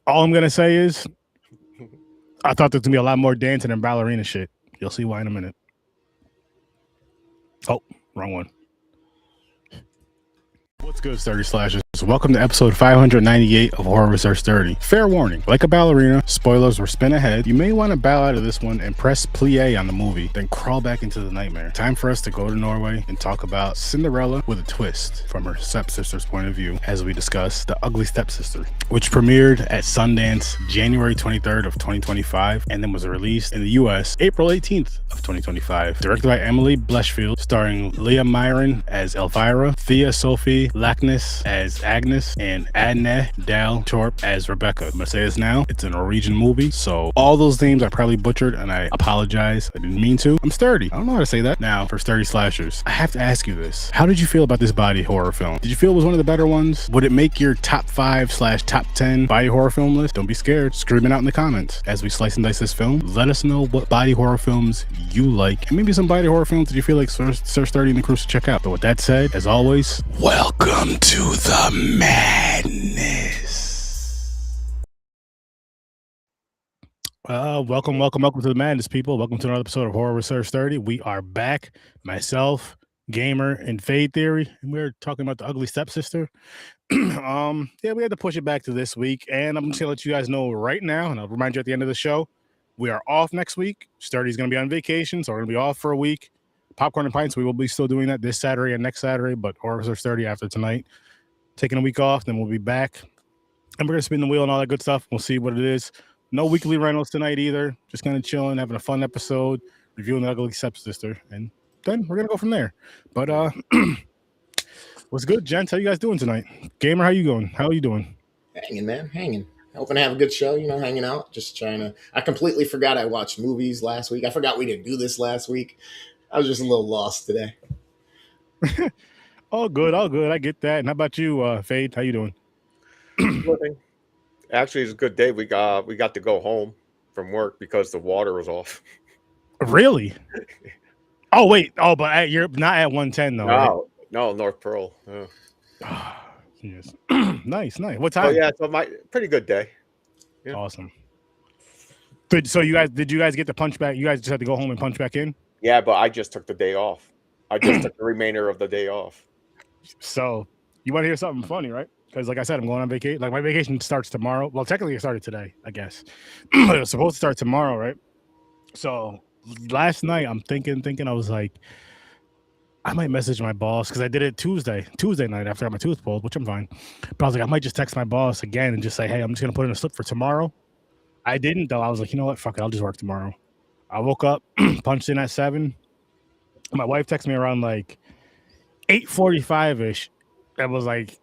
All I'm gonna say is I thought there's gonna be a lot more dancing and ballerina shit. You'll see why in a minute. Oh, wrong one. What's good, 30 slashers? Welcome to episode 598 of Horror Research 30. Fair warning, like a ballerina, spoilers will spin ahead. You may want to bow out of this one and press plie on the movie, then crawl back into the nightmare. Time for us to go to Norway and talk about Cinderella with a twist from her stepsister's point of view, as we discuss The Ugly Stepsister, which premiered at Sundance January 23rd of 2025 and then was released in the US April 18th of 2025. Directed by Emily Bleshfield, starring Leah Myron as Elvira, Thea Sophie Lackness as Agnes, and Adne Dal Torp as Rebecca. I'm gonna say this now, it's a Norwegian movie, so all those names I probably butchered and I apologize. I didn't mean to. I'm sturdy. I don't know how to say that. Now, for sturdy slashers, I have to ask you this. How did you feel about this body horror film? Did you feel it was one of the better ones? Would it make your top 5/top 10 body horror film list? Don't be scared. Scream it out in the comments. As we slice and dice this film, let us know what body horror films you like, and maybe some body horror films that you feel like Search 30 and the crew should check out. But with that said, as always, welcome to the madness. Welcome to the madness, people. Welcome to another episode of Horror Research 30. We are back, myself, Gamer, and Fade Theory, and we're talking about The Ugly Stepsister. Yeah, we had to push it back to this week, and I'm just gonna let you guys know right now, and I'll remind you at the end of the show, we are off next week. Sturdy's gonna be on vacation, so we're gonna be off for a week. Popcorn and Pints, we will be still doing that this Saturday and next Saturday, but Horror Research 30 after tonight. Taking a week off, then we'll be back, and we're gonna spin the wheel and all that good stuff. We'll see what it is. No weekly rentals tonight either. Just kind of chilling, having a fun episode, reviewing The Ugly Stepsister, and then we're gonna go from there. But what's good, gents? How you guys doing tonight? Gamer, how you going? How are you doing? Hanging, man, hanging. Hoping to have a good show, hanging out. Just trying to. I completely forgot I watched movies last week. I forgot we didn't do this last week. I was just a little lost today. All good. I get that. And how about you, Fade? How you doing? Actually, it's a good day. We got to go home from work because the water was off. Really? Oh wait. Oh, but you're not at 110 though. No, right? no, North Pearl. Yes. Nice. What time? Oh yeah, so pretty good day. Yeah. Awesome. So did you guys get the punch back? You guys just had to go home and punch back in? Yeah, but I just took the day off. I just took the remainder of the day off. So you want to hear something funny, right? Because like I said, I'm going on vacation. Like my vacation starts tomorrow. Well, technically it started today, I guess. It was supposed to start tomorrow, right? So last night I'm thinking, I was like, I might message my boss because I did it Tuesday night after I got my tooth pulled, which I'm fine. But I was like, I might just text my boss again and just say, hey, I'm just gonna put in a slip for tomorrow. I didn't though. I was like, you know what? Fuck it, I'll just work tomorrow. I woke up, punched in at 7. My wife texted me around like 8:45-ish. That was like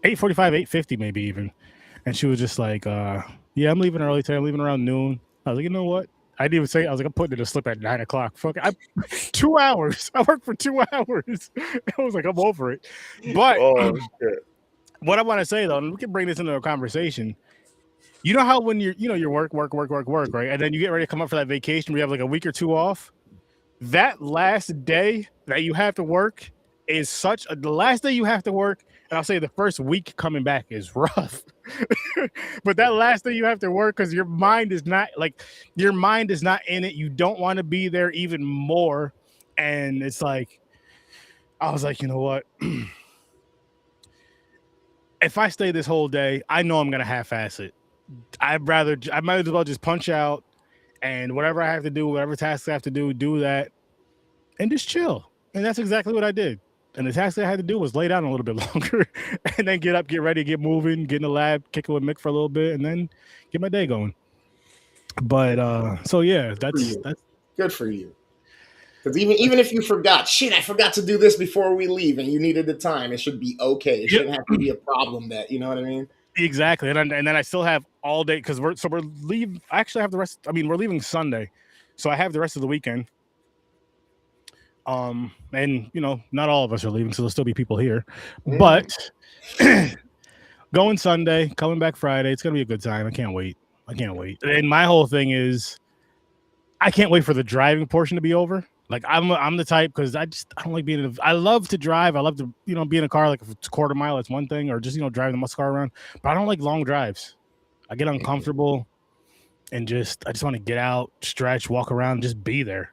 8:45, 8:50 maybe even. And she was just like, yeah, I'm leaving early today. I'm leaving around noon. I was like, you know what? I didn't even say, I was like, I'm putting in a slip at 9 o'clock. Fuck it. 2 hours. I worked for 2 hours. I was like, I'm over it. But what I want to say though, and we can bring this into a conversation. You know how when you're work, right? And then you get ready to come up for that vacation where you have like a week or two off. That last day that you have to work is the last day you have to work, and I'll say the first week coming back is rough. But that last day you have to work because your mind is not in it. You don't want to be there even more. And it's like, I was like, you know what? If I stay this whole day, I know I'm gonna half-ass it. I might as well just punch out and whatever I have to do, whatever tasks I have to do that and just chill. And that's exactly what I did. And the task I had to do was lay down a little bit longer and then get up, get ready, get moving, get in the lab, kick it with Mick for a little bit, and then get my day going. But so yeah, that's good for you. Because even if you forgot, I forgot to do this before we leave, and you needed the time, it should be okay. It shouldn't have to be a problem. That you know what I mean. Exactly, and then I still have all day because we're leaving. I actually have the rest. I mean, we're leaving Sunday, so I have the rest of the weekend. And not all of us are leaving, so there'll still be people here. Mm. But going Sunday, coming back Friday, it's gonna be a good time. I can't wait. And my whole thing is, I can't wait for the driving portion to be over. Like I'm the type because I don't like being. I love to drive. I love to be in a car. Like if it's a quarter mile, it's one thing, or just driving the muscle car around. But I don't like long drives. I get uncomfortable and I just want to get out, stretch, walk around, just be there.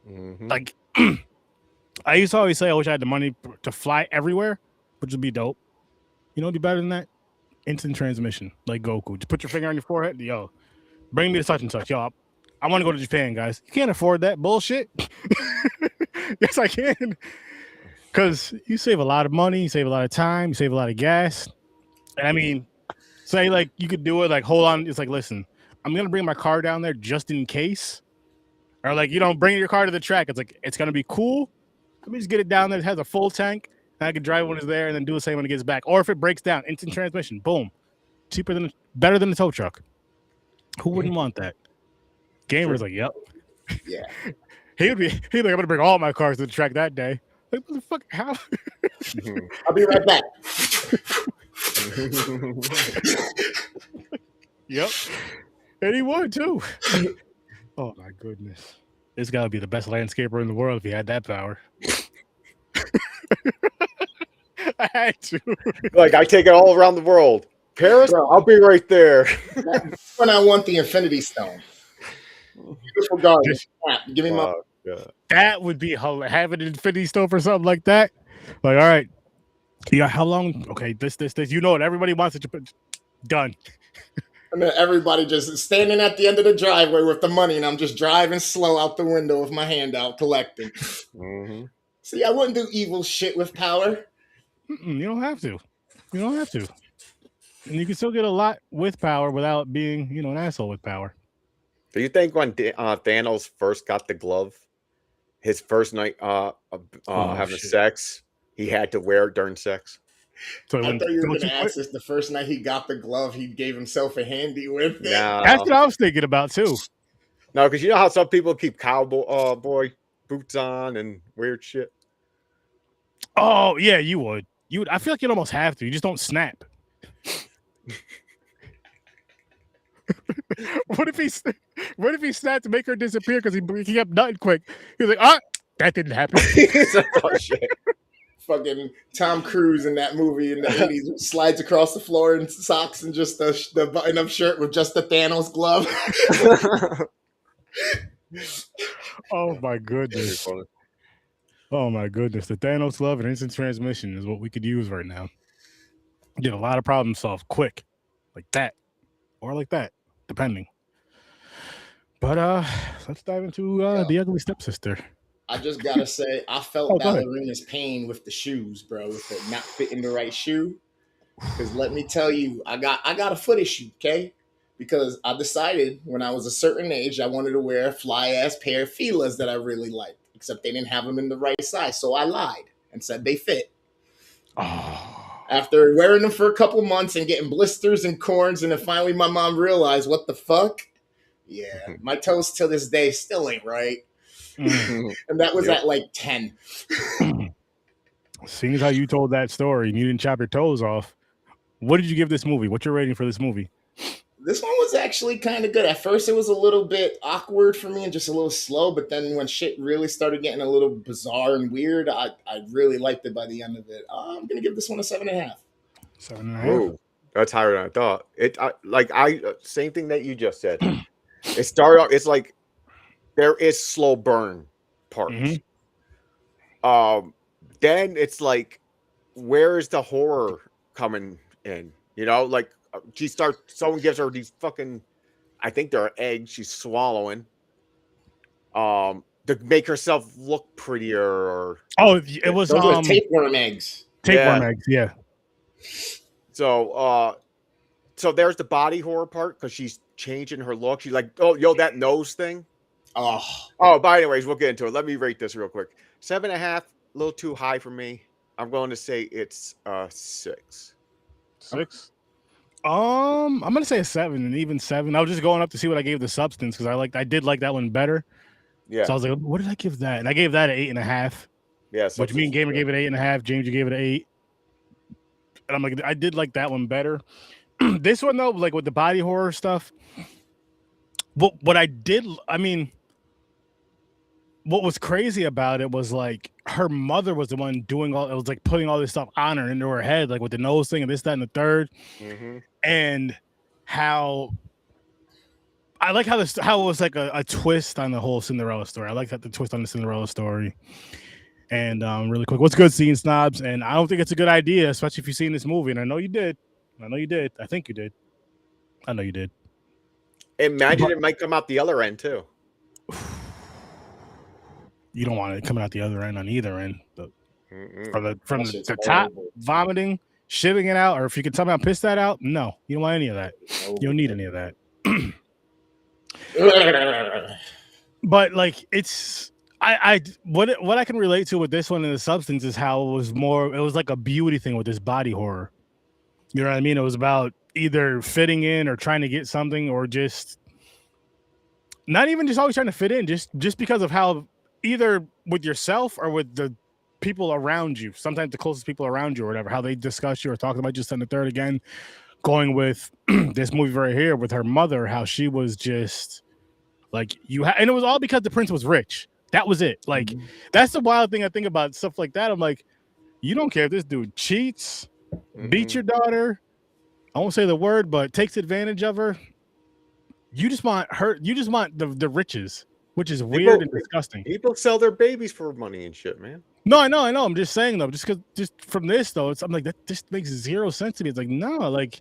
Mm-hmm. Like I used to always say I wish I had the money to fly everywhere, which would be dope. You know, it'd be better than that. Instant transmission, like Goku. Just put your finger on your forehead. Yo, bring me to such and such. Yo, I want to go to Japan, guys. You can't afford that bullshit. Yes, I can. Because you save a lot of money, you save a lot of time, you save a lot of gas. And I mean, say like you could do it like, hold on. It's like, listen, I'm going to bring my car down there just in case. Or like, you don't bring your car to the track. It's like, it's going to be cool. Let me just get it down there. It has a full tank. And I can drive when it's there and then do the same when it gets back. Or if it breaks down, instant transmission, boom. Better than a tow truck. Who wouldn't want that? Gamer's like, yep. Yeah. He'd be like, I'm going to bring all my cars to the track that day. Like, motherfucker, how? I'll be right back. Yep. And he would too. Oh my goodness. This guy would be the best landscaper in the world if he had that power. I had to. Like, I take it all around the world. Paris, Bro. I'll be right there. That's when I want the Infinity Stone. Beautiful garden. Give me my. God. That would be hilarious. Have an Infinity Stone or something like that. Like, all right. Yeah, how long? Okay, this. You know what? Everybody wants it. Done. And then everybody just standing at the end of the driveway with the money, and I'm just driving slow out the window with my hand out collecting. Mm-hmm. See, I wouldn't do evil shit with power. You don't have to. You don't have to. And you can still get a lot with power without being, an asshole with power. Do you think when Thanos first got the glove, his first night having sex, he had to wear it during sex? So I thought you were going to ask this the first night he got the glove, he gave himself a handy with it. No. That's what I was thinking about too. No, because you know how some people keep cowboy boy boots on and weird shit? Oh, yeah, you would. I feel like you'd almost have to. You just don't snap. What if he snapped to make her disappear because he kept nutting quick? He was like, that didn't happen. Oh, shit. Fucking Tom Cruise in that movie in the 80s slides across the floor in socks and just the button-up shirt with just the Thanos glove. Oh my goodness. Oh my goodness. The Thanos glove and instant transmission is what we could use right now. Get a lot of problems solved quick. Like that. Or like that. Depending. But let's dive into the Ugly Stepsister. I just gotta say, I felt Ballerina's pain with the shoes, bro, with it not fitting the right shoe. Because let me tell you, I got a foot issue, okay? Because I decided when I was a certain age, I wanted to wear a fly-ass pair of Fila's that I really liked, except they didn't have them in the right size. So I lied and said they fit. Oh. After wearing them for a couple months and getting blisters and corns, and then finally my mom realized, what the fuck? Yeah, my toes till this day still ain't right. And that was at like 10. Seeing as how you told that story and you didn't chop your toes off, what did you give this movie? What's your rating for this movie? This one was actually kind of good. At first, it was a little bit awkward for me and just a little slow. But then when shit really started getting a little bizarre and weird, I really liked it by the end of it. I'm going to give this one a 7.5. 7.5? Ooh, that's higher than I thought. Same thing that you just said. It started off, it's like there is slow burn parts. Mm-hmm. Then it's like, where is the horror coming in? Like someone gives her these fucking, I think they're eggs she's swallowing, to make herself look prettier. Or it was tapeworm eggs. Tapeworm eggs, yeah. So there's the body horror part because she's changing her look. She's like, oh, yo, that nose thing. But anyways, we'll get into it. Let me rate this real quick. 7.5, a little too high for me. I'm going to say it's 6. 6? I'm gonna say a 7, and even 7. I was just going up to see what I gave the Substance because I did like that one better. Yeah. So I was like, what did I give that? And I gave that an 8.5. Yeah. Which me and Gamer gave it 8.5. James, you gave it an 8. And I'm like, I did like that one better. This one though, like with the body horror stuff. What was crazy about it was like her mother was the one doing all. It was like putting all this stuff on her into her head, like with the nose thing and this, that, and the third. Mm-hmm. And how I like how how it was like a twist on the whole Cinderella story. I like that the twist on the Cinderella story. And really quick, what's good, Scene Snobs? And I don't think it's a good idea, especially if you've seen this movie. And I know you did. I know you did. I think you did. I know you did. Imagine it might come out the other end too. You don't want it coming out the other end on either end. From the top, horrible. vomiting, shitting it out, or if you can somehow piss that out, no, you don't want any of that. You don't need any of that. But like it's what I can relate to with this one in the substance is how it was like a beauty thing with this body horror. You know what I mean? It was about either fitting in or trying to get something, or just not even just always trying to fit in, just because of how either with yourself or with the people around you, sometimes the closest people around you or whatever, how they discuss you or talk about just on the third again, going with this movie right here with her mother, how she was just like and it was all because the prince was rich. That was it. Like that's the wild thing I think about stuff like that. I'm like, you don't care if this dude cheats, beats your daughter, I won't say the word, but takes advantage of her. You just want her. You just want the riches, which is weird and disgusting. People sell their babies for money and shit, man. No, I know. I'm just saying though, just from this though, I'm like that just makes zero sense to me. It's like no, like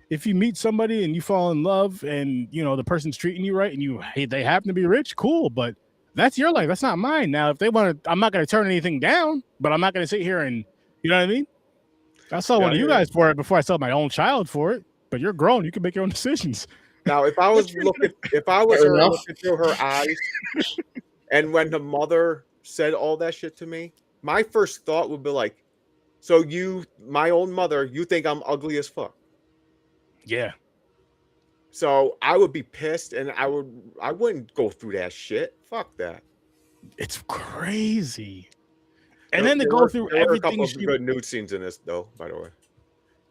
if you meet somebody and you fall in love, and you know the person's treating you right, and they happen to be rich, cool, but that's your life. That's not mine. Now, if they want to, I'm not going to turn anything down, but I'm not going to sit here and you know what I mean. I saw one of you guys for it before I saw my own child for it. But you're grown; you can make your own decisions. Now, if I was looking through her eyes, and when the mother said all that shit to me, my first thought would be like, "So my own mother, you think I'm ugly as fuck?" Yeah. So I would be pissed, and I wouldn't go through that shit. Fuck that. It's crazy. And then to go through everything. There were a couple of good nude scenes in this, though. By the way.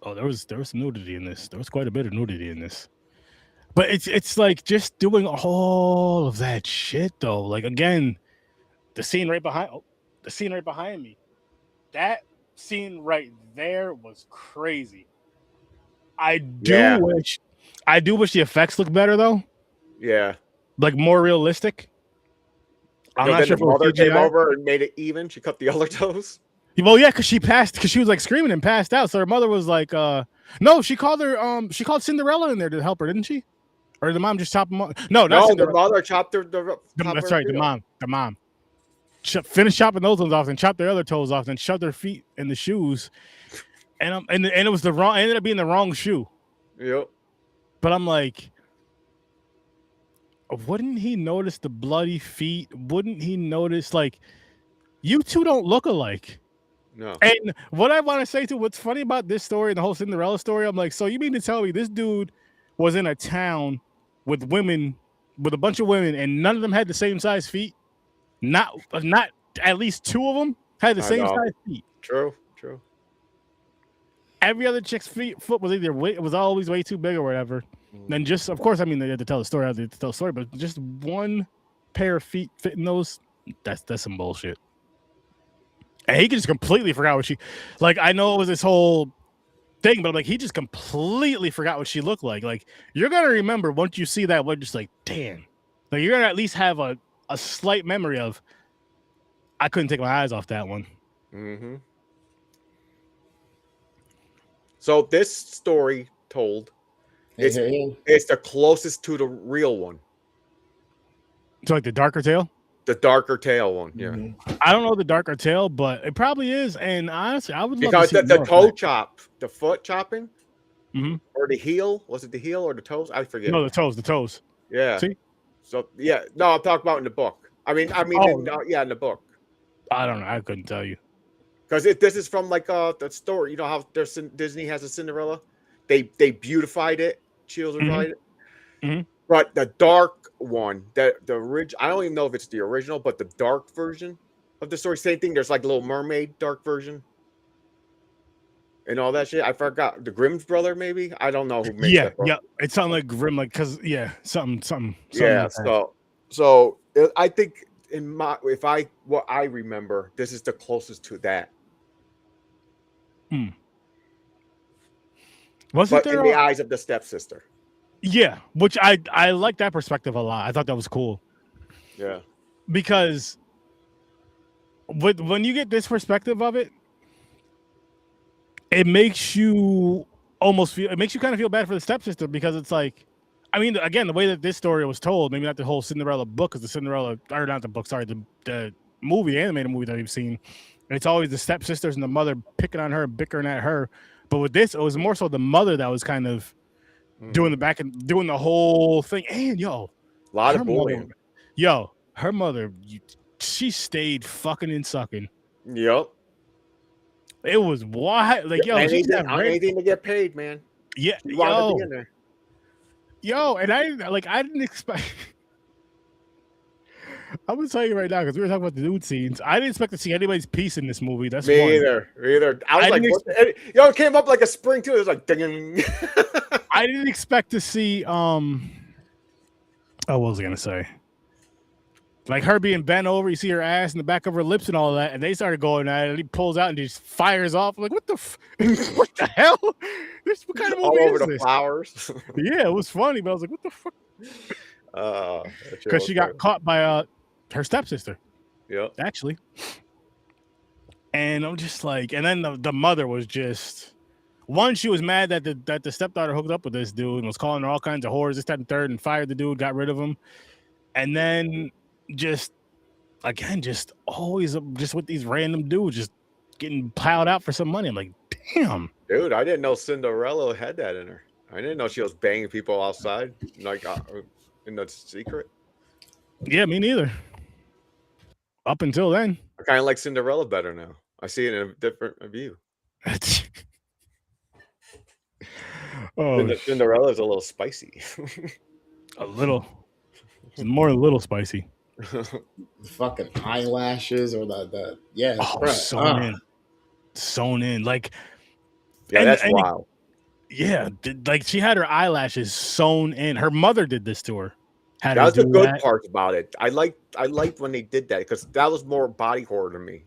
Oh, there was some nudity in this. There was quite a bit of nudity in this. But it's like just doing all of that shit though. Like again, the scene right behind me. That scene right there was crazy. I do wish the effects looked better though. Yeah. Like more realistic. I'm not sure if the mother came over and made it even. She cut the other toes. Well, yeah, because she was like screaming and passed out. So her mother was like, no, she called Cinderella in there to help her, didn't she? Or the mom just chopped them off? No, the mother chopped her. That's right, the mom. Finished chopping those ones off and chopped their other toes off and shoved their feet in the shoes. And it was ended up being the wrong shoe. Yep. But I'm like, wouldn't he notice the bloody feet? Wouldn't he notice, like, you two don't look alike? No. And what I want to say too, what's funny about this story and the whole Cinderella story, I'm like, so you mean to tell me this dude was in a town with a bunch of women, and none of them had the same size feet? Not at least two of them had the same size feet. True. Every other chick's foot was always way too big or whatever. Then just, of course, I mean, they had to tell the story, but just one pair of feet fitting those, that's some bullshit. And he just completely forgot what I know it was this whole thing, but I'm like, he just completely forgot what she looked like. Like, you're going to remember once you see that one, just like, damn. Like, you're going to at least have a slight memory of, I couldn't take my eyes off that one. Mm-hmm. So this story told, it's the closest to the real one. So like the darker tale? The darker tale one, yeah. Mm-hmm. I don't know the darker tale, but it probably is. And honestly, I would love because to see the toe chop, the foot chopping, or the heel. Was it the heel or the toes? I forget. No, the toes. Yeah. See? So yeah, no, I'm talking about in the book. I mean, in the book. I don't know. I couldn't tell you. Because this is from like the story. You know how Disney has a Cinderella? They beautified it, children's it. Mm-hmm. But the dark one, the original, I don't even know if it's the original, but the dark version of the story, same thing. There's like Little Mermaid dark version and all that shit. I forgot the Grimm's brother, maybe. I don't know who made that. Yeah. It sounded like Grimm, like something. Yeah. Like so I think what I remember, this is the closest to that. Wasn't but in the eyes of the stepsister. Yeah, which I like that perspective a lot. I thought that was cool Yeah. because when you get this perspective of it, it makes you it makes you kind of feel bad for the stepsister because it's like, I mean, again, the way that this story was told, maybe not the whole Cinderella book, because the Cinderella, or not the book, sorry, the movie, animated movie that we've seen, and it's always the stepsisters and the mother picking on her, bickering at her. But with this, it was more so the mother that was kind of doing the back and doing the whole thing. And a lot of bullying. Her mother, she stayed fucking and sucking. Yep. It was wild. Like, anything to get paid, man. Yeah, she wanted to be in there. And I didn't expect. I'm gonna tell you right now because we were talking about the nude scenes. I didn't expect to see anybody's piece in this movie. That's me either. I was like, it came up like a spring too. It was like, ding. I didn't expect to see. Oh, what was I gonna say? Like her being bent over, you see her ass and the back of her lips and all that, and they started going at it. And he pulls out and just fires off. I'm like, what the, what the hell? What kind of movie all over is the this? flowers. Yeah, it was funny, but I was like, what the fuck? Because she got caught by her stepsister. Yep. Actually. And I'm just like, and then the mother was just, one, she was mad that the stepdaughter hooked up with this dude and was calling her all kinds of whores, this, that, and third, and fired the dude, got rid of him. And then just, again, just always just with these random dudes just getting plowed out for some money. I'm like, damn. Dude, I didn't know Cinderella had that in her. I didn't know she was banging people outside, like in the secret. Yeah, me neither. Up until then. I kind of like Cinderella better now. I see it in a different view. Cinderella's a little spicy. A little. It's more a little spicy. The fucking eyelashes or the yeah, sewn in. Like, yeah, that's wild. Yeah, like she had her eyelashes sewn in. Her mother did this to her. That was the good part about it. I liked when they did that because that was more body horror to me.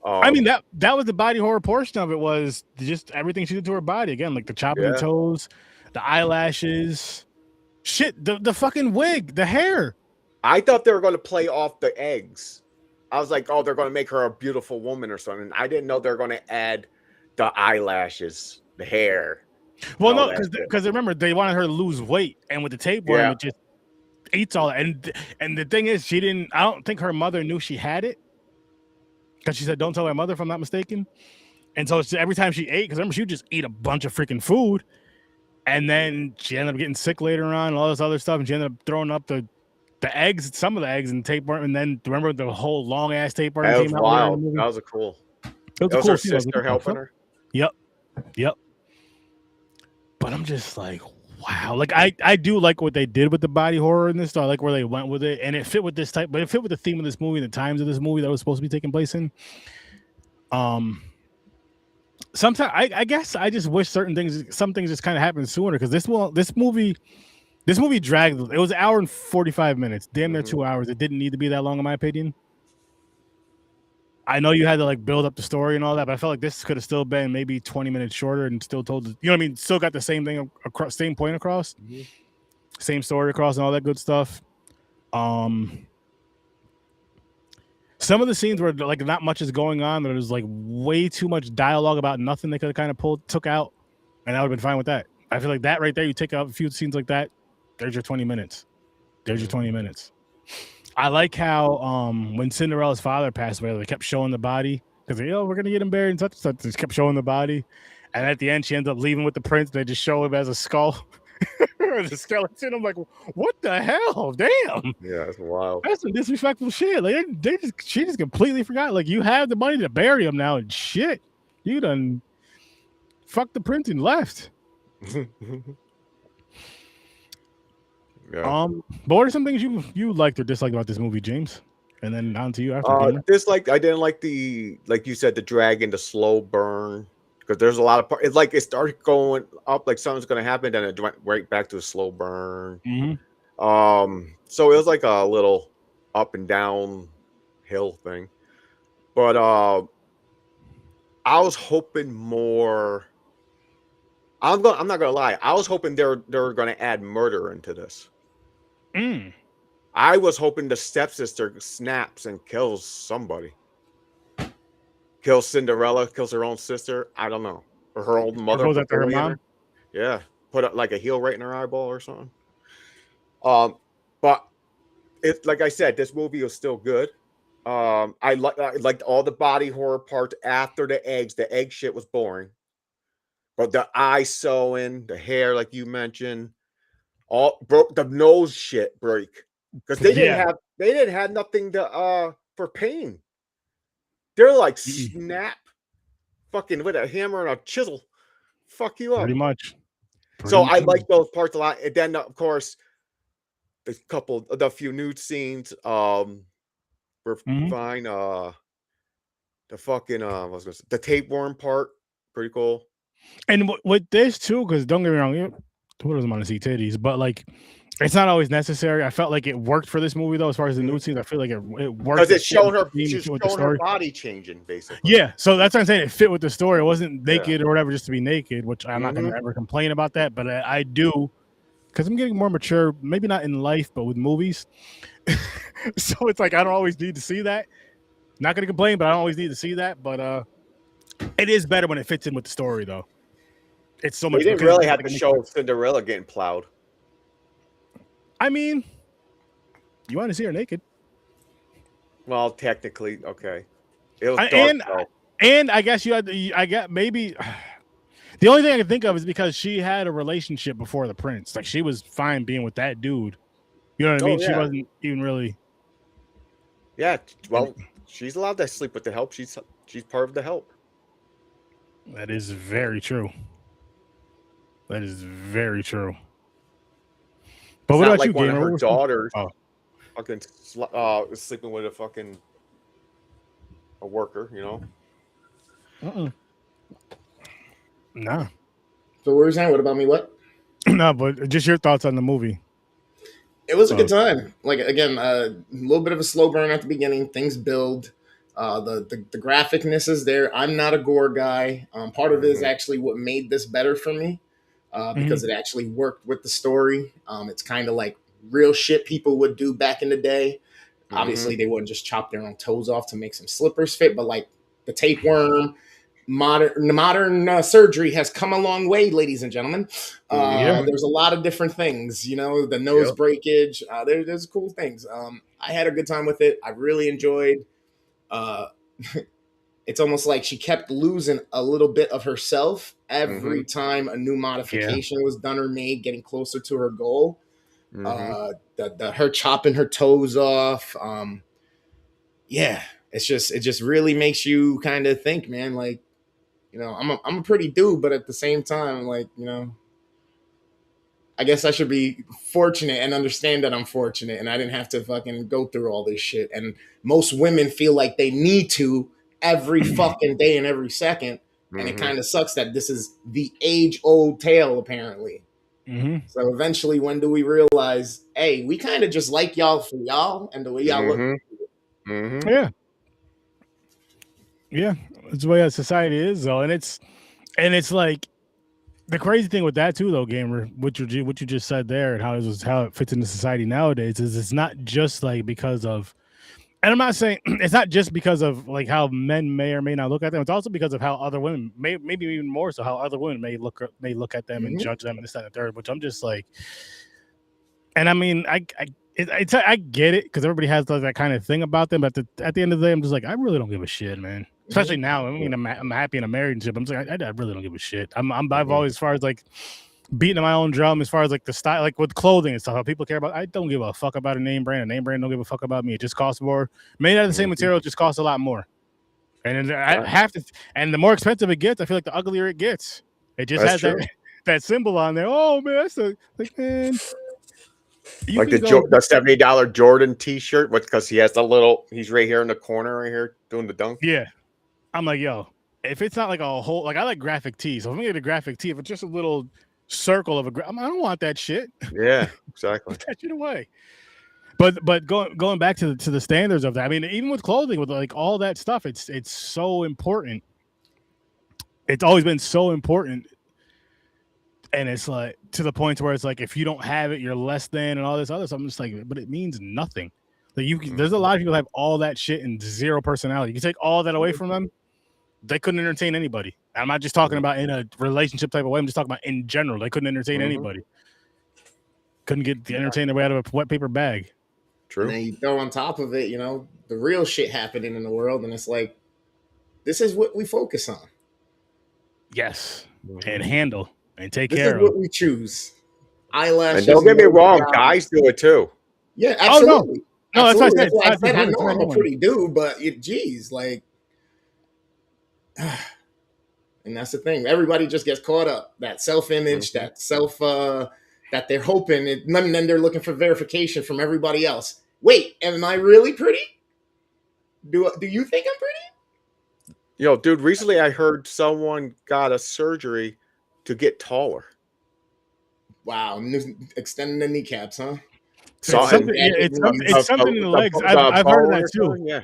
I mean that was the body horror portion of it, was just everything she did to her body. Again, like the chopping the toes, the eyelashes, shit, the fucking wig, the hair. I thought they were going to play off the eggs. I was like, oh, they're going to make her a beautiful woman or something. I didn't know they were going to add the eyelashes, the hair. Well, no, because remember they wanted her to lose weight, and with the tapeworm, it just eats all that. And the thing is, I don't think her mother knew she had it, because she said, "Don't tell my mother," if I'm not mistaken. And so every time she ate, because remember she would just eat a bunch of freaking food, and then she ended up getting sick later on, and all this other stuff, and she ended up throwing up the eggs, some of the eggs, and tapeworm, and then remember the whole long ass tapeworm. That was wild. That was cool. It was her sister helping her. Yep. But I'm just like, wow. Like I do like what they did with the body horror in this. I like where they went with it, and it fit with this type. But it fit with the theme of this movie, the times of this movie that was supposed to be taking place in. Sometimes I guess I just wish some things just kind of happened sooner, because this movie dragged. It was an hour and 45 minutes, damn near 2 hours. It didn't need to be that long, in my opinion. I know you had to like build up the story and all that, but I felt like this could have still been maybe 20 minutes shorter and still told, you know what I mean? Still got the same thing across, same point across, same story across, and all that good stuff. Some of the scenes where like not much is going on, there was like way too much dialogue about nothing. They could have kind of took out, and I would have been fine with that. I feel like that right there, you take out a few scenes like that, there's your 20 minutes. I like how when Cinderella's father passed away, they kept showing the body, because we're gonna get him buried and such and such. They just kept showing the body, and at the end she ends up leaving with the prince. They just show him as a skull, the skeleton. I'm like, what the hell? Damn. Yeah, that's wild. That's some disrespectful shit. Like she just completely forgot. Like, you have the money to bury him now, and shit, you done fucked the prince and left. Yeah. But what are some things you liked or disliked about this movie, James? And then on to you after. I didn't like the, like you said, the drag and the slow burn, because there's a lot of it's like it started going up like something's gonna happen, then it went right back to a slow burn. So it was like a little up and down hill thing. But I was hoping more I'm not gonna lie. I was hoping they're gonna add murder into this. Mm. I was hoping the stepsister snaps and kills somebody. Kills Cinderella, kills her own sister. I don't know. Or her old Or mother goes for after her bullying mom. her. Yeah. Put like a heel right in her eyeball or something. But it, like I said, this movie was still good. I liked all the body horror parts after the eggs. The egg shit was boring. But the eye sewing, the hair, like you mentioned, all broke the nose shit break. Because they didn't have nothing to for pain. They're like snap fucking with a hammer and a chisel. Fuck you up. Pretty much. So I like those parts a lot. And then of course the few nude scenes were fine. The fucking the tapeworm part, pretty cool. And with this too, because don't get me wrong, who doesn't want to see titties? But like, it's not always necessary. I felt like it worked for this movie though, as far as the nude scenes. I feel like it worked because it's showing her, she's showing her body changing, basically. Yeah, so that's what I'm saying. It fit with the story. It wasn't naked or whatever just to be naked, which I'm not going to ever complain about that. But I do, because I'm getting more mature. Maybe not in life, but with movies. So it's like I don't always need to see that. Not going to complain, but I don't always need to see that. But it is better when it fits in with the story, though. It's so much. They didn't really have to show Cinderella getting plowed. I mean, you want to see her naked? Well, technically, okay. It was dark, and I guess you had. I got maybe. The only thing I can think of is because she had a relationship before the prince. Like she was fine being with that dude. You know what I mean? Yeah. She wasn't even really. Yeah, well, she's allowed to sleep with the help. She's part of the help. That is very true. That is very true. But it's what not about like you, one Gamer? of her daughters fucking sleeping with a worker, you know? Nah. So what were you saying? What about me? What? No, but just your thoughts on the movie. It was a good time. Like again, a little bit of a slow burn at the beginning. Things build. The graphicness is there. I'm not a gore guy. Part of it is actually what made this better for me because it actually worked with the story. It's kind of like real shit people would do back in the day. Obviously, they wouldn't just chop their own toes off to make some slippers fit, but like the tapeworm, modern surgery has come a long way, ladies and gentlemen. There's a lot of different things, you know, the nose breakage. There's cool things. I had a good time with it. I really enjoyed. It's almost like she kept losing a little bit of herself every time a new modification was done or made, getting closer to her goal. Her chopping her toes off. It just really makes you kind of think, man, like, you know, I'm a pretty dude, but at the same time, like, you know, I guess I should be fortunate and understand that I'm fortunate and I didn't have to fucking go through all this shit. And most women feel like they need to every fucking day and every second. And it kind of sucks that this is the age-old tale, apparently. So eventually, when do we realize, hey, we kind of just like y'all for y'all and the way y'all look? Yeah, it's the way our society is, though, and it's like the crazy thing with that too, though, Gamer, what you just said there, and how it fits into society nowadays is it's not just like because of, and I'm not saying it's not just because of like how men may or may not look at them. It's also because of how other women maybe even more so how other women may look at them and judge them and this, that, and the third. Which I'm just like, and I mean, I get it because everybody has that kind of thing about them. But at the end of the day, I'm just like, I really don't give a shit, man. Especially now. I mean, I'm happy in a marriage. I'm just like, I really don't give a shit. I've always, as far as like beating my own drum, as far as like the style, like with clothing and stuff, how people care about. I don't give a fuck about a name brand. A name brand don't give a fuck about me. It just costs more. Made out of the same material, it just costs a lot more. And I have to. And the more expensive it gets, I feel like the uglier it gets. It just has that symbol on there. Oh man, that's like man. Like the $70 Jordan T-shirt, because he has he's right here in the corner, right here doing the dunk. Yeah, I'm like, yo, if it's not like a whole, like I like graphic tee, so if I'm gonna get a graphic tee, if it's just a little circle of I don't want that shit. Yeah, exactly. Put that shit away. But going back to the standards of that, I mean, even with clothing, with like all that stuff, it's so important. It's always been so important And it's like to the point where it's like if you don't have it, you're less than and all this other stuff. I'm just like, but it means nothing. Like there's a lot of people that have all that shit and zero personality. You can take all that away from them, they couldn't entertain anybody. I'm not just talking about in a relationship type of way. I'm just talking about in general. They couldn't entertain anybody. Couldn't get the entertain their way out of a wet paper bag. True. And then you throw on top of it, you know, the real shit happening in the world, and it's like, this is what we focus on. Yes, and handle and take This care is of. what we choose. Eyelashes. And don't get me wrong, guys do it too. Yeah, absolutely. No, that's what I said. I said. I know I'm a pretty dude, but geez, like, and that's the thing. Everybody just gets caught up. That self-image, that self, that they're hoping, and then they're looking for verification from everybody else. Wait, am I really pretty? Do you think I'm pretty? Yo, dude, recently I heard someone got a surgery to get taller. Wow, extending the kneecaps, huh? It's something in the legs. I've heard of that too. Yeah.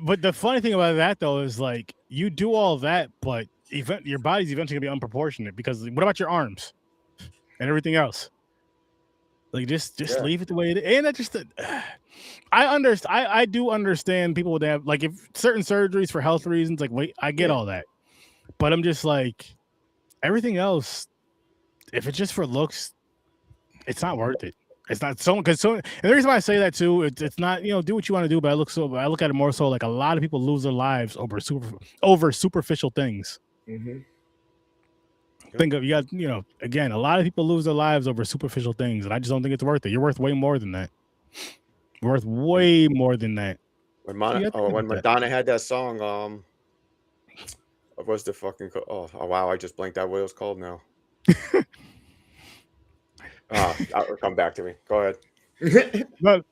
But the funny thing about that though is like you do all that, but your body's eventually gonna be unproportionate because what about your arms and everything else? Like just leave it the way it is. And that just I do understand people would have like if certain surgeries for health reasons, like wait, I get all that. But I'm just like everything else, if it's just for looks, it's not worth it. It's not so because and the reason why I say that too, it's not, you know, do what you want to do, but I look at it more so like a lot of people lose their lives over superficial things. Think of, you got, you know, again, a lot of people lose their lives over superficial things, and I just don't think it's worth it. You're worth way more than that. You're worth way more than that. When Madonna had that song, what was the fucking oh wow, I just blanked out what it was called now. That'll come back to me. Go ahead. But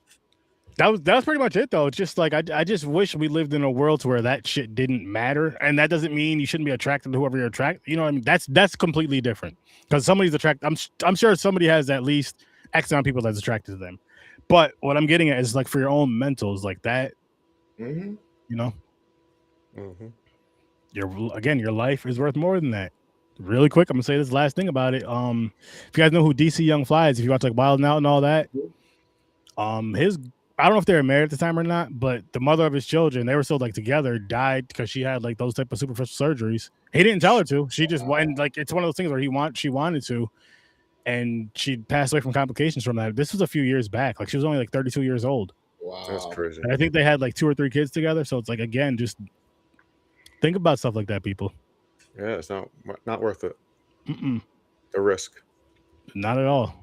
that was pretty much it though. It's just like I just wish we lived in a world where that shit didn't matter, and that doesn't mean you shouldn't be attracted to whoever you're attracted. You know what I mean? That's completely different because somebody's attracted. I'm sure somebody has at least X amount of people that's attracted to them. But what I'm getting at is like for your own mentals, like that. You know, your life is worth more than that. Really quick, I'm gonna say this last thing about it. If you guys know who DC Young Fly is, if you watch like Wild 'N Out and all that, I don't know if they were married at the time or not, but the mother of his children, they were still like together, died because she had like those type of superficial surgeries. He didn't tell her to. She just went, like, it's one of those things where she wanted to, and she passed away from complications from that. This was a few years back. Like she was only like 32 years old. Wow, that's crazy. And I think they had like 2 or 3 kids together. So it's like, again, just think about stuff like that, people. Yeah, it's not worth it. The risk. Not at all.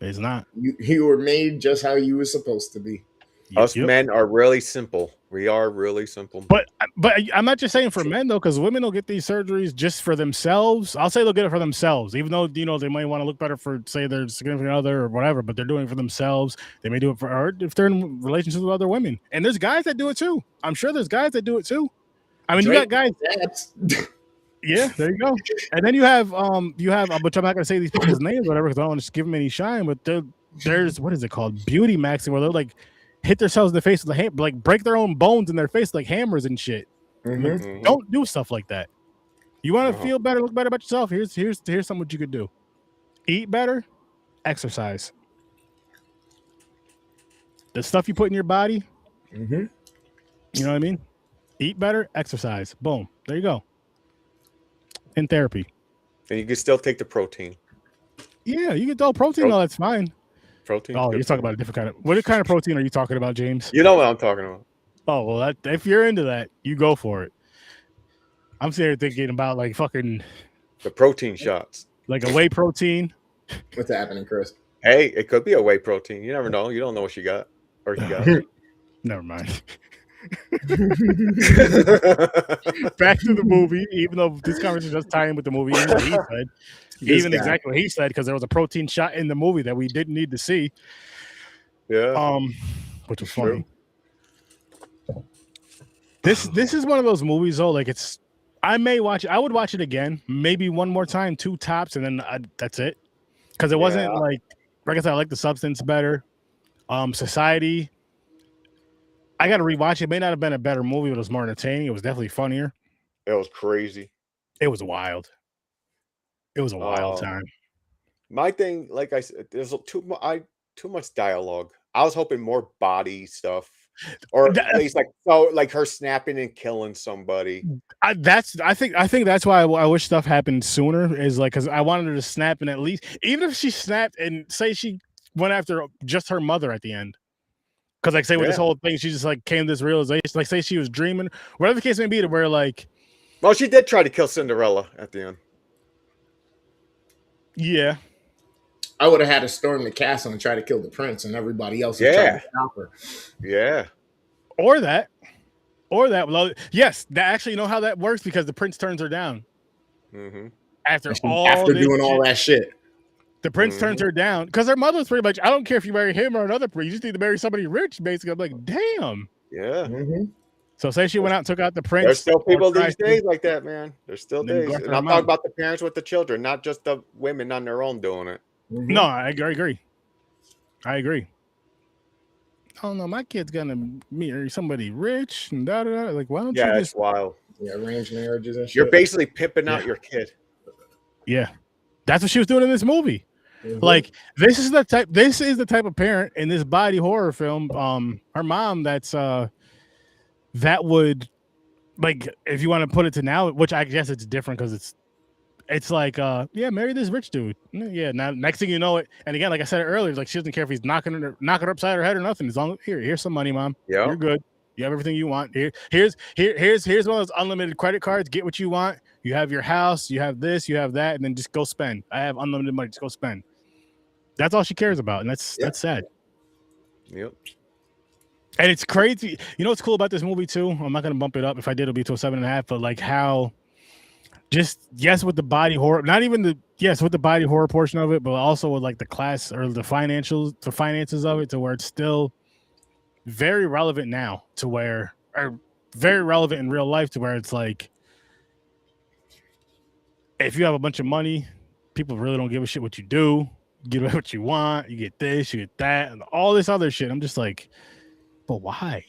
It's not. You were made just how you were supposed to be. Us men are really simple. We are really simple. But I'm not just saying for men though, because women will get these surgeries just for themselves. I'll say they'll get it for themselves, even though, you know, they might want to look better for, say, their significant other or whatever, but they're doing it for themselves. They may do it for, or if they're in relationships with other women. And there's guys that do it too. I'm sure there's guys that do it too. I mean, you got guys. Yeah, there you go. And then you have, but I'm not gonna say these people's names or whatever because I don't want to give them any shine. But there's what is it called, beauty maxing, where they're like hit themselves in the face with like break their own bones in their face like hammers and shit. Don't do stuff like that. You want to feel better, look better about yourself. Here's something what you could do: eat better, exercise. The stuff you put in your body. You know what I mean? Eat better, exercise. Boom. There you go. In therapy. And you can still take the protein. Yeah, you can throw protein. No, that's fine. Protein. Oh, you're talking about a different kind of. What kind of protein are you talking about, James? You know what I'm talking about. Oh well, if you're into that, you go for it. I'm sitting here thinking about like fucking the protein shots, like a whey protein. What's happening, Chris? Hey, it could be a whey protein. You never know. You don't know what you got or you got. Never mind. Back to the movie, even though this conversation does tie in with the movie, exactly what he said, because there was a protein shot in the movie that we didn't need to see. Yeah. Which was funny. This is one of those movies though, like I may watch it. I would watch it again, maybe one more time, 2 tops, and then that's it. Because it wasn't like I said, I like the substance better. Society, I got to rewatch it. It may not have been a better movie, but it was more entertaining. It was definitely funnier. It was crazy. It was wild. It was a wild time. My thing, like I said, there's too much dialogue. I was hoping more body stuff, or at least like her snapping and killing somebody. I think that's why I wish stuff happened sooner. Is like because I wanted her to snap and at least even if she snapped and say she went after just her mother at the end. Because like say with this whole thing, she just like came to this realization. Like say she was dreaming, whatever the case may be, to where like, well, she did try to kill Cinderella at the end. Yeah, I would have had to storm the castle and try to kill the prince, and everybody else would try to stop her. Yeah, or that. Well, yes, that actually, you know how that works because the prince turns her down. After doing all that shit. The prince turns her down because her mother's pretty much, I don't care if you marry him or another prince, you just need to marry somebody rich, basically. I'm like, damn. Yeah. So say she went out and took out the prince. There's still people these days like that, man. There's still days. And I'm talking about the parents with the children, not just the women on their own doing it. No, I agree. Oh no, my kid's gonna marry somebody rich and da da da. Like, why don't you just wild? Yeah, arranged marriages and shit. You're basically pimping out your kid. Yeah, that's what she was doing in this movie. Like, this is the type of parent in this body horror film. Her mom, that would, like, if you want to put it to now, which I guess it's different because it's like, marry this rich dude. Yeah, now next thing you know it, and again, like I said earlier, like she doesn't care if he's knocking her upside her head or nothing. As long here's some money, mom. Yeah, you're good. You have everything you want. Here's one of those unlimited credit cards. Get what you want. You have your house. You have this. You have that, and then just go spend. I have unlimited money. Just go spend. That's all she cares about, and that's sad. Yep. And it's crazy. You know what's cool about this movie too? I'm not gonna bump it up. If I did, it'll be to a 7.5. But like how. Just with the body horror, not even with the body horror portion of it, but also with like the class or the finances of it, to where it's still very relevant now, or very relevant in real life, to where it's like, if you have a bunch of money, people really don't give a shit what you do. You get what you want, you get this, you get that, and all this other shit. I'm just like, but why?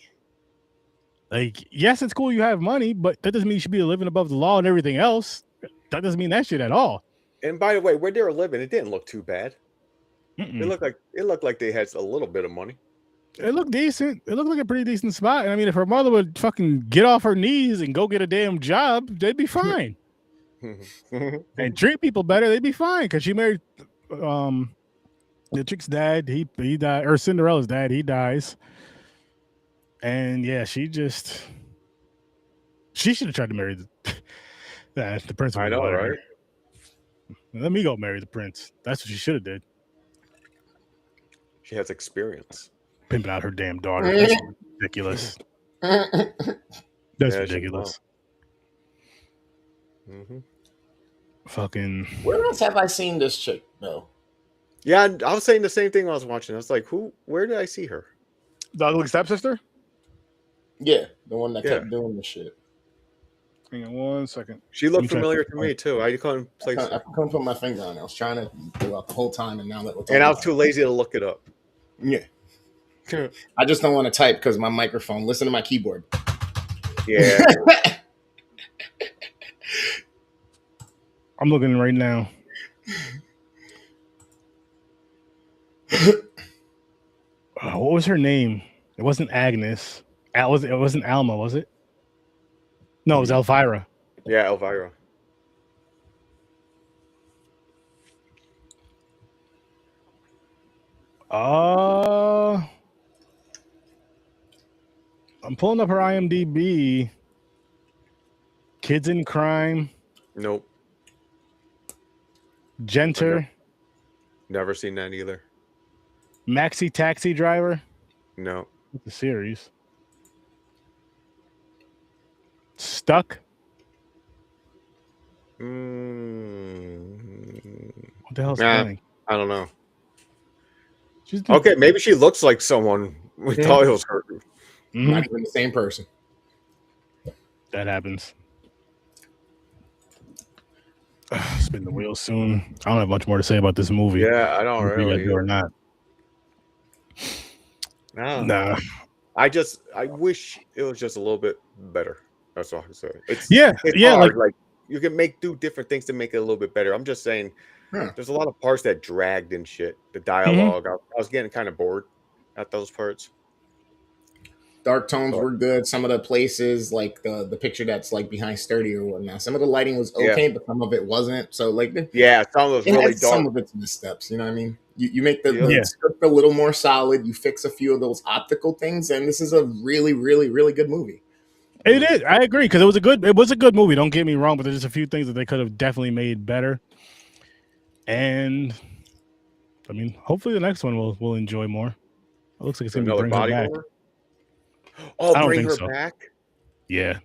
Like, yes, it's cool you have money, but that doesn't mean you should be living above the law and everything else. That doesn't mean that shit at all. And by the way, where they were living, it didn't look too bad. It looked like they had a little bit of money. It looked decent. It looked like a pretty decent spot. And I mean, if her mother would fucking get off her knees and go get a damn job, they'd be fine. And treat people better, they'd be fine. Because she married the chick's dad. He died, or Cinderella's dad. He dies. And yeah, she should have tried to marry the prince. I know, right? Let me go marry the prince. That's what she should have did. She has experience. Pimping out her damn daughter. That's ridiculous. That's ridiculous. Fucking. Where else have I seen this chick though? Yeah, I was saying the same thing when I was watching. I was like, where did I see her? The Ugly Stepsister? Yeah, the one that kept doing the shit. Hang on 1 second. She looked familiar to me too. I couldn't place her. I couldn't put my finger on it. I was trying to do it the whole time, and now that I was too lazy to look it up. Yeah. I just don't want to type because my microphone. Listen to my keyboard. Yeah. I'm looking right now. What was her name? It wasn't Agnes. It wasn't Alma, was it? No, it was Elvira. Yeah, Elvira. I'm pulling up her IMDb. Kids in Crime. Nope. Genter. Never seen that either. Maxi Taxi Driver. No. The series. Stuck. What the hell's happening? I don't know. Okay, maybe she looks like someone we thought it was her. Not even the same person. That happens. Spin the wheel soon. I don't have much more to say about this movie. Yeah, I don't really. Or not. No. Nah. I wish it was just a little bit better. That's all I can say. It's hard. Like you can do different things to make it a little bit better. I'm just saying, Huh. There's a lot of parts that dragged and shit. The dialogue, I was getting kind of bored at those parts. Dark tones were good. Some of the places, like the picture that's like behind Sturdy or whatnot, some of the lighting was okay, but some of it wasn't. So like, yeah, some of it was really dark. Some of its missteps. You know what I mean? You make the script a little more solid. You fix a few of those optical things, and this is a really, really, really good movie. It is. I agree because it was a good movie. Don't get me wrong, but there's just a few things that they could have definitely made better. And I mean, hopefully the next one we'll enjoy more. It looks like it's gonna be Bring Her Back. Oh, Bring Her Back? Yeah.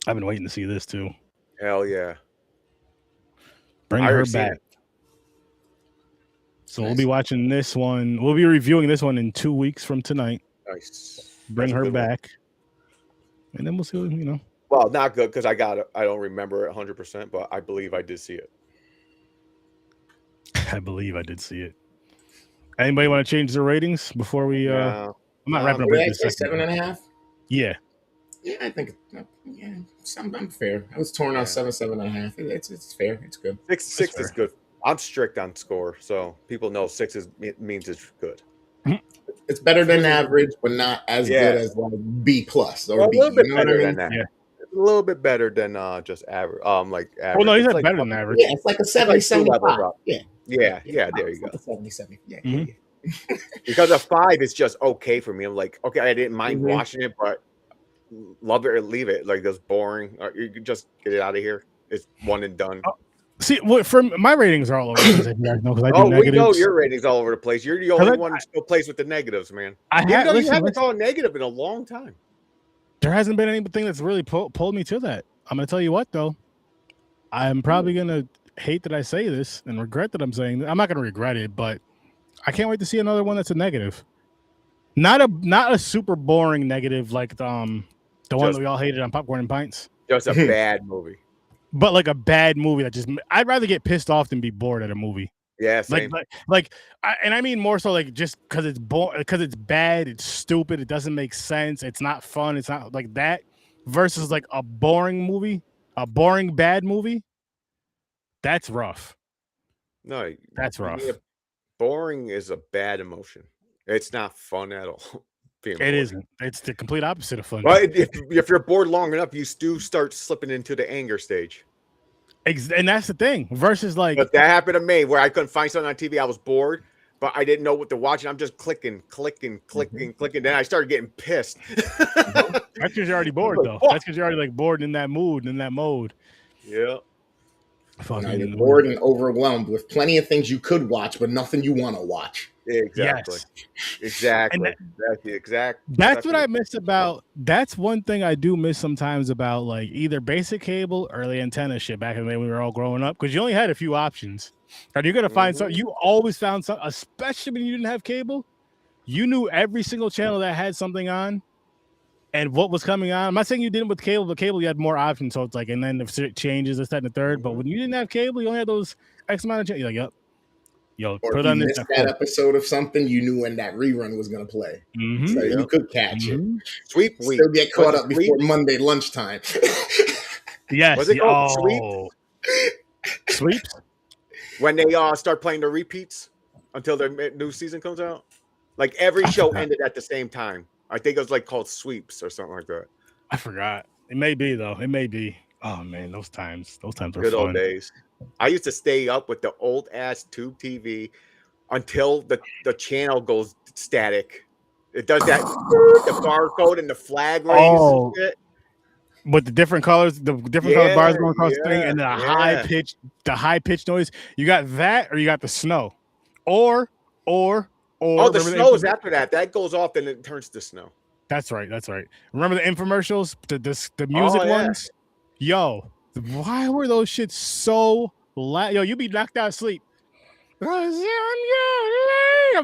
I've been waiting to see this too. Hell yeah. Bring Her Back. So we'll be watching this one. We'll be reviewing this one in 2 weeks from tonight. Nice. Bring Her Back. And then we'll see what, you know. Well, not good because I don't remember it 100%, but I believe I did see it. I believe I did see it. Anybody want to change their ratings before we I'm not wrapping up with this. 7.5? Yeah. Yeah, I think I'm fair. I was torn on 7.5. It's fair. It's good. Six is good. I'm strict on score, so people know 6 means it's good. It's better than average, but not as good as like B plus or B. A little bit better than that. Yeah. A little bit better than just average. Like average. Well, no, he's better than average. Yeah, it's like a 70-75. Yeah, there you go. 70-70. Yeah, Because a 5 is just okay for me. I'm like, okay, I didn't mind watching it, but love it or leave it. Like that's boring. Or you can just get it out of here. It's one and done. See, for my ratings are all over the place. You guys know, because I do negatives. We know your ratings all over the place. You're the only one who still plays with the negatives, man. You haven't gone negative in a long time. There hasn't been anything that's really pulled me to that. I'm going to tell you what, though. I'm probably going to hate that I say this and regret that I'm saying that. I'm not going to regret it, but I can't wait to see another one that's a negative. Not a super boring negative like the one that we all hated on Popcorn and Pints. Just a bad movie. But like a bad movie that just, I'd rather get pissed off than be bored at a movie. Yeah, same. And I mean more so like just because it's bad, it's stupid, it doesn't make sense, it's not fun, it's not like that. Versus like a boring movie, a boring bad movie. That's rough. No, that's rough. Boring is a bad emotion. It's not fun at all. It isn't. It's the complete opposite of fun. But if you're bored long enough, you do start slipping into the anger stage. And that's the thing. Versus like, but that happened to me where I couldn't find something on TV. I was bored, but I didn't know what to watch, and I'm just clicking. Then I started getting pissed. That's because you're already bored, though. That's because you're already like bored in that mood, in that mode. Yeah. Now you're bored and overwhelmed with plenty of things you could watch, but nothing you want to watch. Exactly. Yes. Exactly. That's what I miss about. That's one thing I do miss sometimes about like either basic cable or the antenna shit back in the day when we were all growing up, because you only had a few options. And you're gonna find something. You always found something, especially when you didn't have cable. You knew every single channel that had something on and what was coming on. I'm not saying you didn't with cable, but cable you had more options. So it's like, and then if it changes, this, that, and the third. But when you didn't have cable, you only had those X amount of channels. You're like, yep. Yo, or put on this that episode of something, you knew when that rerun was going to play. So you could catch it. Sweep week. Still get caught up before Monday lunchtime. Yes. Was it called Sweeps? When they start playing the repeats until their new season comes out? Like every show ended at the same time. I think it was like called Sweeps or something like that. I forgot. It may be, though. It may be. Oh, man, those times were fun. Good old days. I used to stay up with the old ass tube TV until the channel goes static. It does that the barcode and the flag rings and shit. With the different colors, the different color bars going across the thing, and the high pitched noise. You got that, or you got the snow, or. Oh, the snow is after that. That goes off, then it turns to snow. That's right. Remember the infomercials, the music ones? Yo. Why were those shits so loud? Yo, you be knocked out of sleep. I'm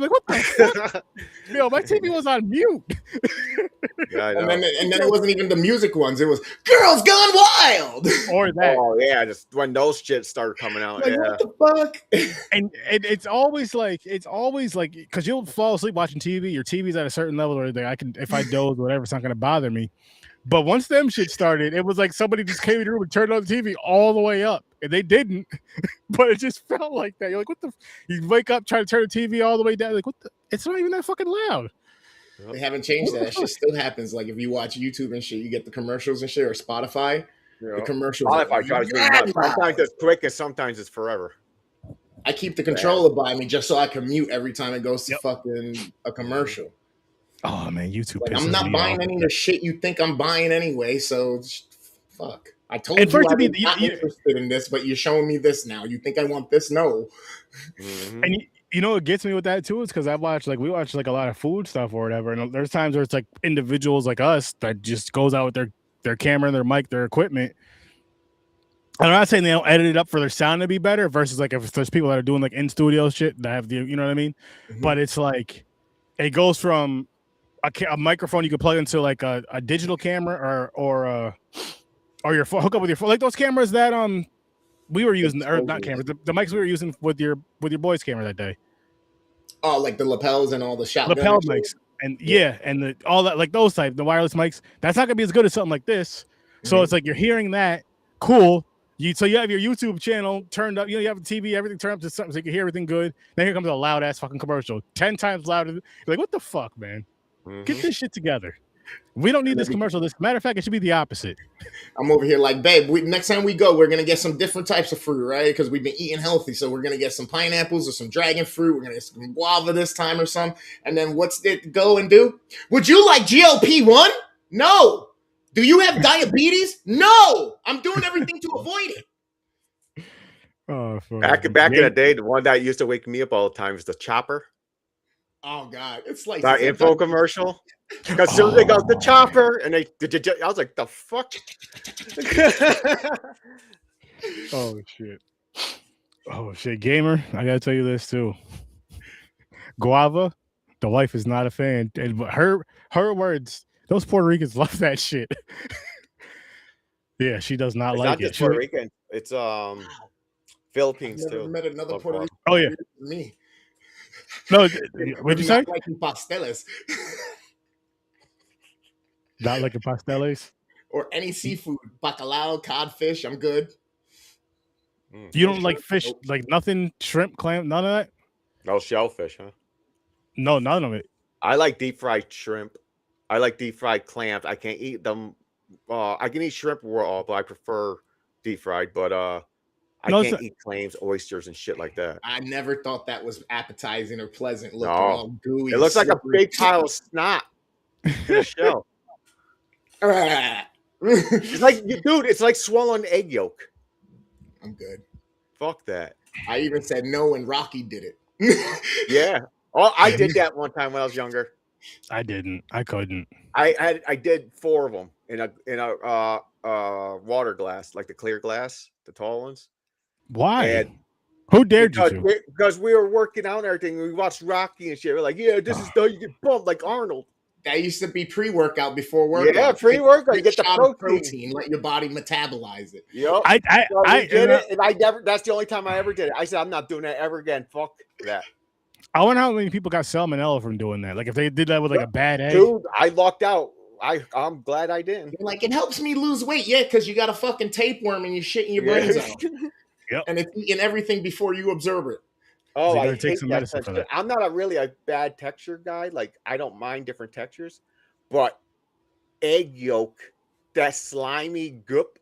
like, what the fuck? Yo, my TV was on mute. Yeah, I know. And then it wasn't even the music ones. It was Girls Gone Wild. Or that. Oh, yeah. Just when those shits started coming out. Like, what the fuck? And it's always like, because you'll fall asleep watching TV. Your TV's at a certain level where if I doze or whatever, it's not going to bother me. But once them shit started, it was like somebody just came in the room and turned on the TV all the way up. and they didn't. But it just felt like that. You're like, what the? You wake up, try to turn the TV all the way down. Like, what the? It's not even that fucking loud. They haven't changed that. That shit still happens. Like if you watch YouTube and shit, you get the commercials and shit, or Spotify. The commercials. Spotify drives me nuts. Sometimes it's quick and sometimes it's forever. I keep the controller by me just so I can mute every time it goes to fucking a commercial. Oh man, YouTube. Like, I'm not buying any of the shit you think I'm buying anyway. So fuck. I told and you I'm not interested in this, but you're showing me this now. You think I want this? No. Mm-hmm. And you know what gets me with that too is because we watch like a lot of food stuff or whatever, and there's times where it's like individuals like us that just goes out with their camera, their mic, their equipment. And I'm not saying they don't edit it up for their sound to be better versus like if there's people that are doing like in studio shit that have the, you know what I mean? Mm-hmm. But it's like it goes from a microphone you could plug into like a digital camera or your phone, hook up with your phone, like those cameras that we were using, or not cameras, the mics we were using with your boy's camera that day. Oh, like the lapels and all the shotgun lapel mics, and and all that, like those type, the wireless mics. That's not gonna be as good as something like this. So it's like you're hearing that, cool. So you have your YouTube channel turned up, you have the TV, everything turned up to something so you can hear everything good. Then here comes a loud ass fucking commercial, 10 times louder. You're like, what the fuck, man? Get this shit together. We don't need this commercial. Matter of fact, it should be the opposite. I'm over here like, babe, next time we go, we're going to get some different types of fruit, right? Because we've been eating healthy. So we're going to get some pineapples or some dragon fruit. We're going to get some guava this time or some. And then what's it go and do? Would you like GLP-1? No. Do you have diabetes? No. I'm doing everything to avoid it. Oh, back in the day, the one that used to wake me up all the time is the chopper. Oh God, it's like that info commercial. Because soon they go the chopper, and I was like, the fuck. Oh shit, gamer! I gotta tell you this too. Guava, the wife is not a fan, and her words. Those Puerto Ricans love that shit. Yeah, she does not like it. Not just Puerto Rican. It's Philippines I've never too. met another Puerto Rican. Oh yeah, me. No, what'd you say? Like pasteles. Not like a pasteles? Or any seafood. Bacalao, codfish, I'm good. You don't like fish, nope. Like nothing, shrimp, clam, none of that? No shellfish, huh? No, none of it. I like deep fried shrimp. I like deep fried clams. I can't eat them. I can eat shrimp raw, but I prefer deep fried. But I can't eat clams, oysters, and shit like that. I never thought that was appetizing or pleasant looking. No. All gooey. It looks like a big pile of snot in a shell. It's like, dude, it's like swallowing egg yolk. I'm good. Fuck that. I even said no when Rocky did it. Yeah. Oh, I did that one time when I was younger. I didn't. I couldn't. I did 4 of them in a water glass, like the clear glass, the tall ones. Why? And who dared you to? Because we were working out and everything. We watched Rocky and shit. We're like, yeah, this is how you get bumped like Arnold. That used to be pre-workout before workout. Yeah, pre-workout. You get the protein, let your body metabolize it. Yep. I did it, and I never. That's the only time I ever did it. I said, I'm not doing that ever again. Fuck that. I wonder how many people got salmonella from doing that. Like if they did that with like a bad egg. Dude, I lucked out. I'm glad I didn't. You're like, it helps me lose weight. Yeah, because you got a fucking tapeworm and you're shitting your brains out. Yep. And it's eating everything before you observe it. Oh, I take some medicine for that. I'm not really a bad texture guy. Like I don't mind different textures, but egg yolk, that slimy goop.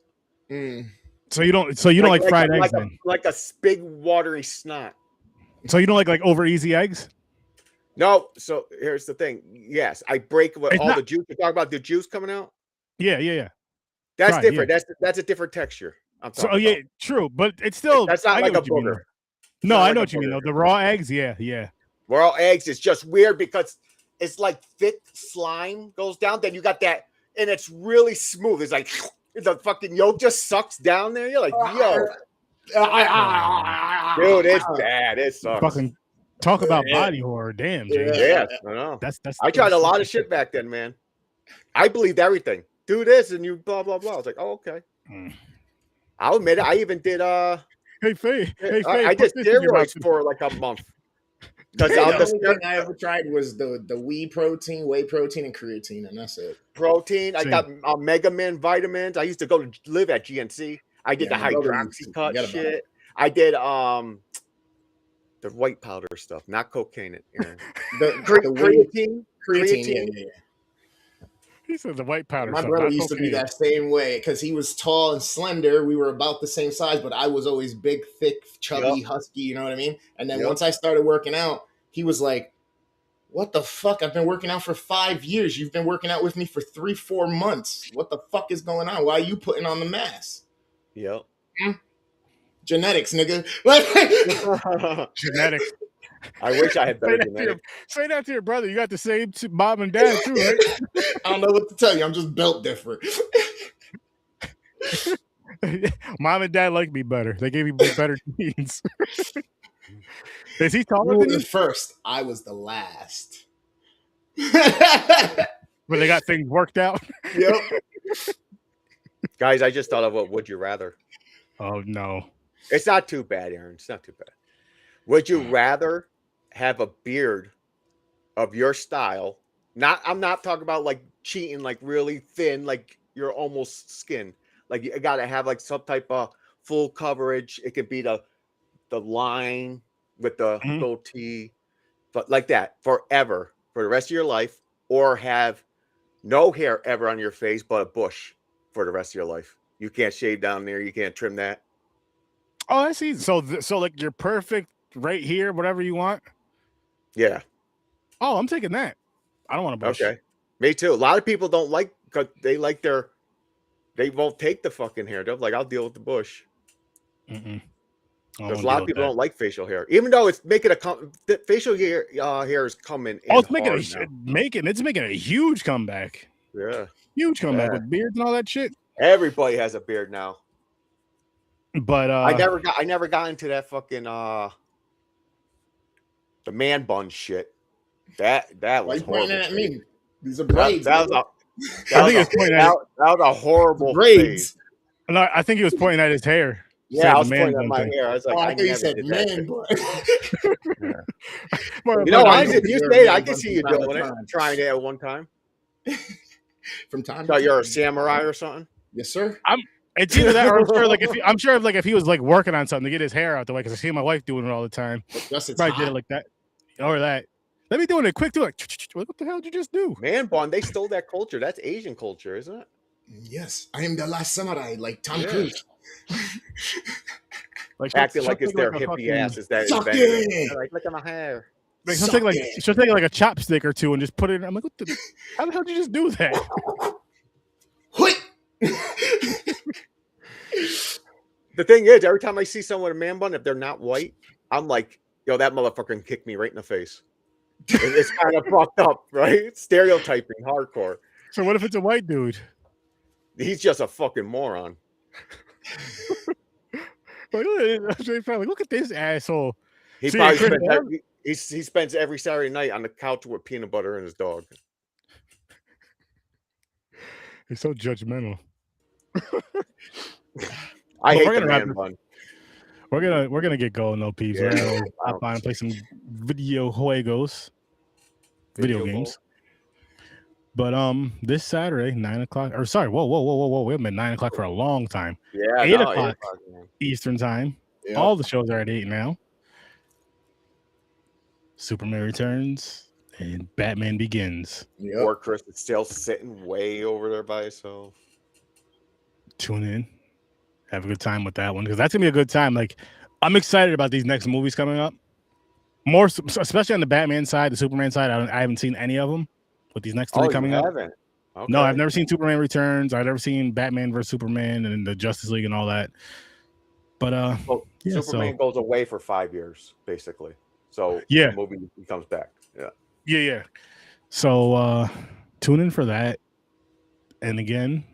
So you don't like fried eggs then? Like a big watery snot. So you don't like over easy eggs? No. So here's the thing. Yes, I break the juice. You talk about the juice coming out. Yeah. That's different. Yeah. That's a different texture. Yeah, true, but it's still that's not like a booger. No, I know what you mean though. The raw eggs, yeah. Raw eggs is just weird because it's like thick slime goes down. Then you got that, and it's really smooth. It's like the fucking yolk just sucks down there. You're like, yo, dude, it's bad. It sucks. Fucking talk about body horror, damn. Jay. Yeah, I know. That's. I tried a lot of shit back then, man. I believed everything. Do this and you blah blah blah. I was like, oh okay. I'll admit it. I even did Hey Faye. I did steroids for like a month. The only thing I ever tried was the whey protein, and creatine, and that's it. Protein. I got Mega Man vitamins. I used to live at GNC. I did the my brother used to hydroxycut forget about it. shit. I did the white powder stuff, not cocaine. Aaron. The weed, Creatine. creatine, yeah. He said the white powder My stuff, brother not used to be cocaine. that same way because he was tall and slender. We were about the same size, but I was always big, thick, chubby, husky. You know what I mean? And then once I started working out, he was like, "What the fuck? I've been working out for 5 years. You've been working out with me for 3-4 months. What the fuck is going on? Why are you putting on the mass?" Yep. Genetics, nigga. Genetics. I wish I had better genetics. Say that to your brother. You got the same mom and dad too, right? I don't know what to tell you. I'm just built different. Mom and dad like me better. They gave me better genes. Is he taller You than were you? the first. I was the last. But they got things worked out. Yep. Guys, I just thought of what would you rather. Oh no. It's not too bad, Aaron. It's not too bad. Would you rather have a beard of your style? I'm not talking about like cheating, like really thin, like you're almost skin. Like you gotta have like some type of full coverage. It could be the line with the goatee, but like that forever for the rest of your life, or have no hair ever on your face but a bush for the rest of your life. You can't shave down there. You can't trim that. Oh, I see. So like you're perfect right here, whatever you want. Yeah. Oh, I'm taking that. I don't want a bush. Okay. Me too. A lot of people don't like, because they like they won't take the fucking hair. They're like, I'll deal with the bush. Mm-mm. Because a lot of people don't like facial hair, even though it's making the facial hair is coming. Oh, it's making a huge comeback. Yeah, huge comeback with beards and all that shit. Everybody has a beard now. But I never got into that fucking the man bun shit. That was pointing at me. These are braids. That was a horrible braids. No, I think he was pointing at his hair. Yeah, I was pointing at my hair. I was like, I thought you said man bun. You know, if you say it, I can see you doing it, trying it at one time. From time. So you're a samurai or something? Yes, sir. It's either that, or I'm sure if he was like working on something to get his hair out the way, because I see my wife doing it all the time. Probably did it like that, or that. Let me doing it quick. Do it. What the hell did you just do? Man bun. They stole that culture. That's Asian culture, isn't it? Yes, I am the last samurai, like Tom Cruise. Like acting like it's their hippie asses that invented. Like, look at my hair. Like, she'll take like a chopstick or two and just put it in. I'm like, how the hell did you just do that? The thing is, every time I see someone with a man bun, if they're not white, I'm like, yo, that motherfucker can kick me right in the face. It's kind of fucked up, right? Stereotyping, hardcore. So what if it's a white dude? He's just a fucking moron. Look at this asshole. He probably he spends every Saturday night on the couch with peanut butter and his dog. He's so judgmental. I hate the man bun. We're gonna get going though, peeps. We're gonna hop on and play some video games. But this Saturday, 9 o'clock. Or sorry, whoa. We haven't been 9 o'clock for a long time. Yeah, 8 o'clock Eastern time. Yep. All the shows are at 8 now. Superman Returns and Batman Begins. Yep. Or Chris is still sitting way over there by himself. Tune in. Have a good time with that one, because that's gonna be a good time. Like, I'm excited about these next movies coming up. More, especially on the Batman side, the Superman side. I haven't seen any of them. With these next three coming up. Okay. No, I've never seen Superman Returns. I've never seen Batman vs Superman and the Justice League and all that. But Superman goes away for 5 years, basically. So the movie comes back. Yeah. So tune in for that. And again,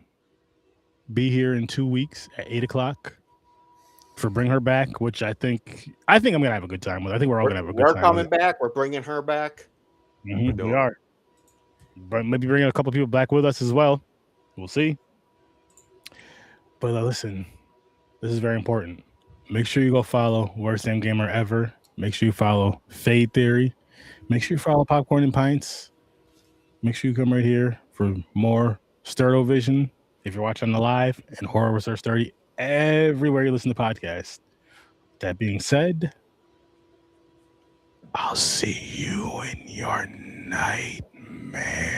be here in 2 weeks at 8 o'clock for Bring Her Back, which I think I'm gonna have a good time with. I think we're all gonna have a good time. We're coming back. We're bringing her back. Mm-hmm, we are. But maybe bringing a couple people back with us as well. We'll see. But listen, this is very important. Make sure you go follow Worst Damn Gamer Ever. Make sure you follow Fade Theory. Make sure you follow Popcorn and Pints. Make sure you come right here for more Sterto Vision if you're watching the live, and Horror Research 30 everywhere you listen to podcasts. That being said, I'll see you in your nightmare.